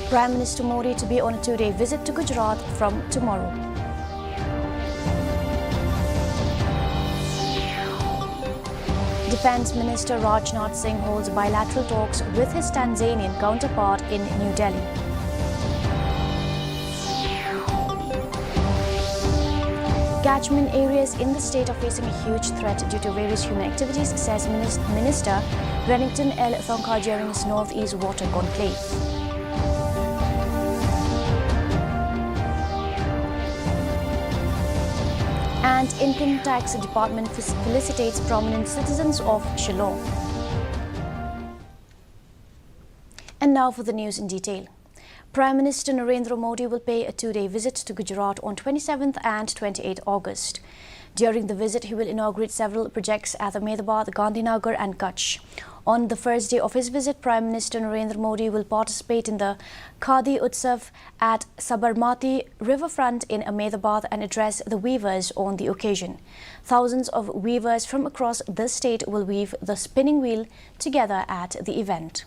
Prime Minister Modi to be on a two-day visit to Gujarat from tomorrow. Defence Minister Rajnath Singh holds bilateral talks with his Tanzanian counterpart in New Delhi. Catchment areas in the state are facing a huge threat due to various human activities, says Minister Renington L. Thongkar during his North-East Water Conclave. And Income Tax Department felicitates prominent citizens of Shillong. And now for the news in detail. Prime Minister Narendra Modi will pay a two-day visit to Gujarat on 27th and 28th August. During the visit, he will inaugurate several projects at Ahmedabad, Gandhinagar and Kutch. On the first day of his visit, Prime Minister Narendra Modi will participate in the Khadi Utsav at Sabarmati riverfront in Ahmedabad and address the weavers on the occasion. Thousands of weavers from across the state will weave the spinning wheel together at the event.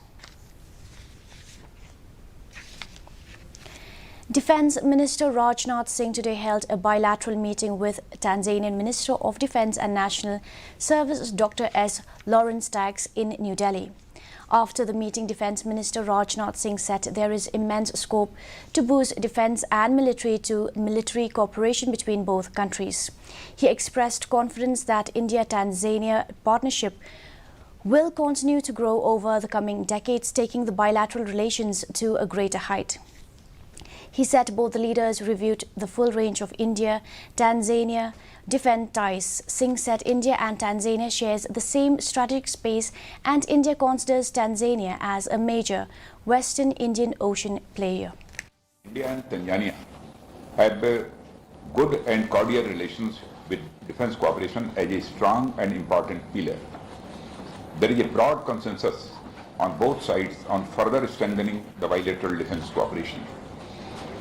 Defence Minister Rajnath Singh today held a bilateral meeting with Tanzanian Minister of Defence and National Service Dr. S. Lawrence Tax in New Delhi. After the meeting, Defence Minister Rajnath Singh said there is immense scope to boost defence and military cooperation between both countries. He expressed confidence that India-Tanzania partnership will continue to grow over the coming decades, taking the bilateral relations to a greater height. He said both the leaders reviewed the full range of India-Tanzania defence ties. Singh said India and Tanzania shares the same strategic space and India considers Tanzania as a major Western Indian Ocean player. India and Tanzania have good and cordial relations with defence cooperation as a strong and important pillar. There is a broad consensus on both sides on further strengthening the bilateral defence cooperation.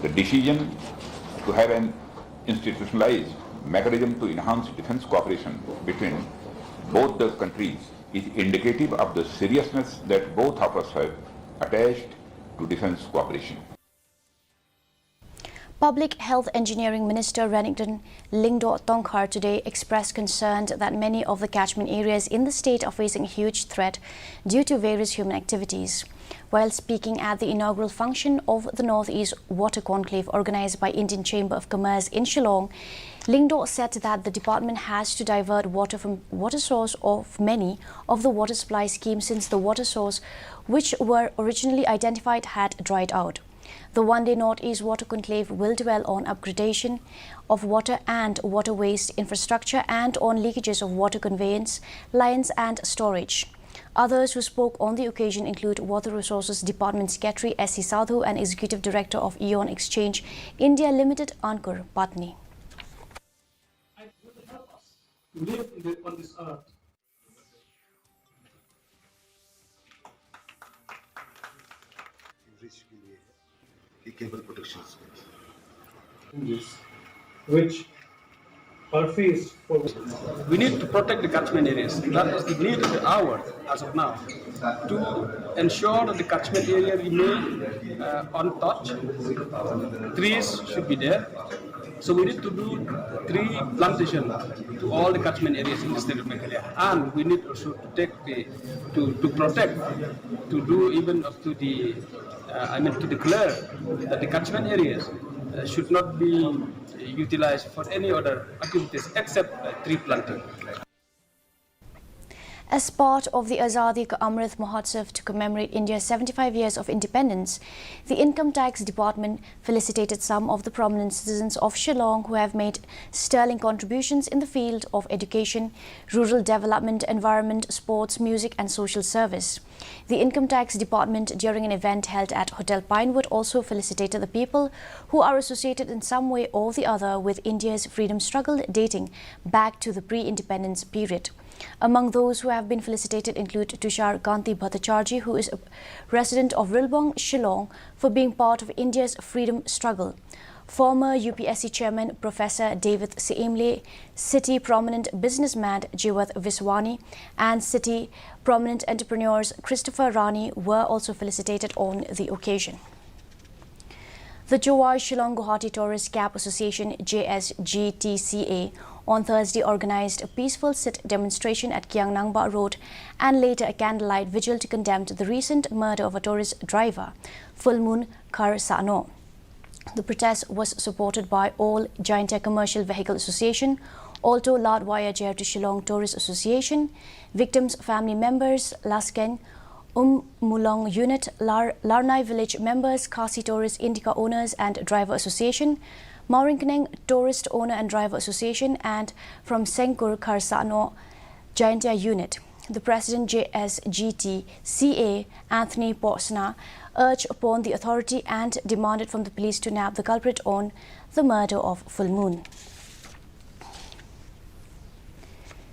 The decision to have an institutionalized mechanism to enhance defence cooperation between both the countries is indicative of the seriousness that both of us have attached to defence cooperation. Public Health Engineering Minister Renington Thongkar today expressed concern that many of the catchment areas in the state are facing a huge threat due to various human activities. While speaking at the inaugural function of the North-East Water Conclave organized by Indian Chamber of Commerce in Shillong, Lingdo said that the department has to divert water from water source of many of the water supply schemes since the water source which were originally identified had dried out. The one-day North-East Water Conclave will dwell on upgradation of water and water waste infrastructure and on leakages of water conveyance, lines and storage. Others who spoke on the occasion include Water Resources Department Secretary S.C. Sadhu and Executive Director of Eon Exchange India Limited Ankur Patni. Help us to live on this earth. Cable protection Which are faced for. We need to protect the catchment areas. That is the need of the hour as of now, to ensure that the catchment area remain untouched. Trees should be there. So we need to do tree plantation to all the catchment areas in the state of Meghalaya, and we need also to take to protect, to do even up to the to declare that the catchment areas should not be utilized for any other activities except tree planting. As part of the Azadi Ka Amrit Mahotsav to commemorate India's 75 years of independence, the Income Tax Department felicitated some of the prominent citizens of Shillong who have made sterling contributions in the field of education, rural development, environment, sports, music and social service. The Income Tax Department, during an event held at Hotel Pinewood, also felicitated the people who are associated in some way or the other with India's freedom struggle dating back to the pre-independence period. Among those who have been felicitated include Tushar Kanti Bhattacharjee, who is a resident of Rilbong, Shillong, for being part of India's freedom struggle. Former UPSC Chairman Professor David Seimle, city prominent businessman Jiwath Viswani, and city prominent entrepreneurs Christopher Rani were also felicitated on the occasion. The Jowai Shillong Guwahati Tourist Cab Association JSGTCA on Thursday organized a peaceful sit demonstration at Kiangnangba Road and later a candlelight vigil to condemn the recent murder of a tourist driver, Full Moon Khar Sano. The protest was supported by all Jaintia Commercial Vehicle Association, Alto Ladwaya Jair to Shillong Tourist Association, victims' family members, Lasken, Mulong Unit, Larnai Village members, Khasi Tourist Indica Owners and Driver Association, Mauringkaneng Tourist Owner and Driver Association, and from Sengkur Kharsano Jaintia Unit. The President JSGT CA, Anthony Porsna, urged upon the authority and demanded from the police to nab the culprit on the murder of Full Moon.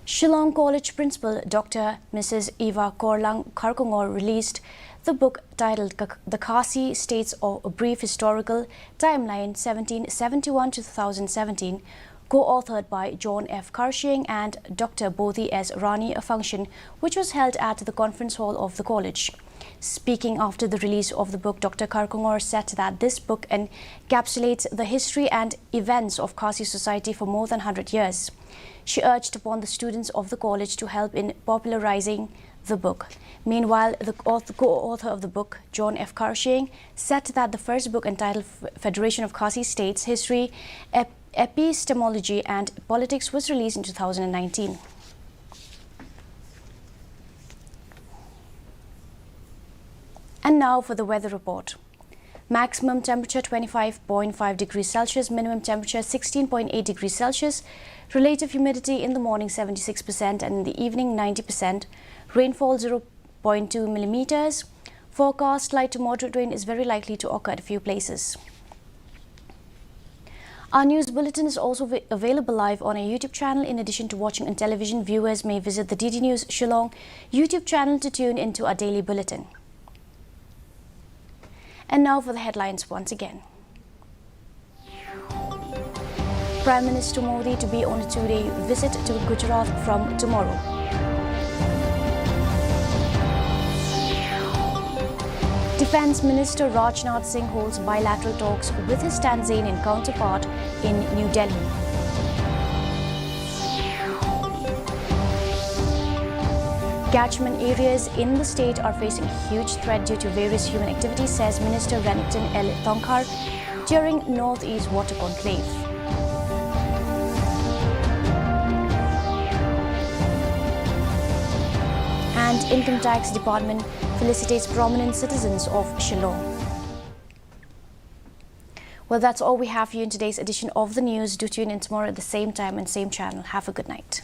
Shillong College Principal Dr. Mrs. Eva Korlang Kharkongor released the book titled The Khasi States of a Brief Historical Timeline 1771 to 2017, co-authored by John F. Karshing and Dr. Bodhi S. Rani, a function which was held at the conference hall of the college. Speaking after the release of the book, Dr. Kharkongor said that this book encapsulates the history and events of Khasi society for more than 100 years. She urged upon the students of the college to help in popularizing the book. Meanwhile, the co-author of the book, John F. Karshing, said that the first book entitled Federation of Khasi States, History, Epistemology and Politics was released in 2019. And now for the weather report. Maximum temperature 25.5 degrees Celsius, minimum temperature 16.8 degrees Celsius, relative humidity in the morning 76% and in the evening 90%, rainfall 0.2 millimeters. Forecast light to moderate rain is very likely to occur at a few places. Our news bulletin is also available live on our YouTube channel. In addition to watching on television, viewers may visit the DD News Shillong YouTube channel to tune into our daily bulletin. And now for the headlines once again. Prime Minister Modi to be on a two-day visit to Gujarat from tomorrow. Defence Minister Rajnath Singh holds bilateral talks with his Tanzanian counterpart in New Delhi. Catchment areas in the state are facing a huge threat due to various human activities, says Minister Renington L. Tongkhar during North-East Water Conclave. And Income Tax Department felicitates prominent citizens of Shillong. Well, that's all we have for you in today's edition of the news. Do tune in tomorrow at the same time and same channel. Have a good night.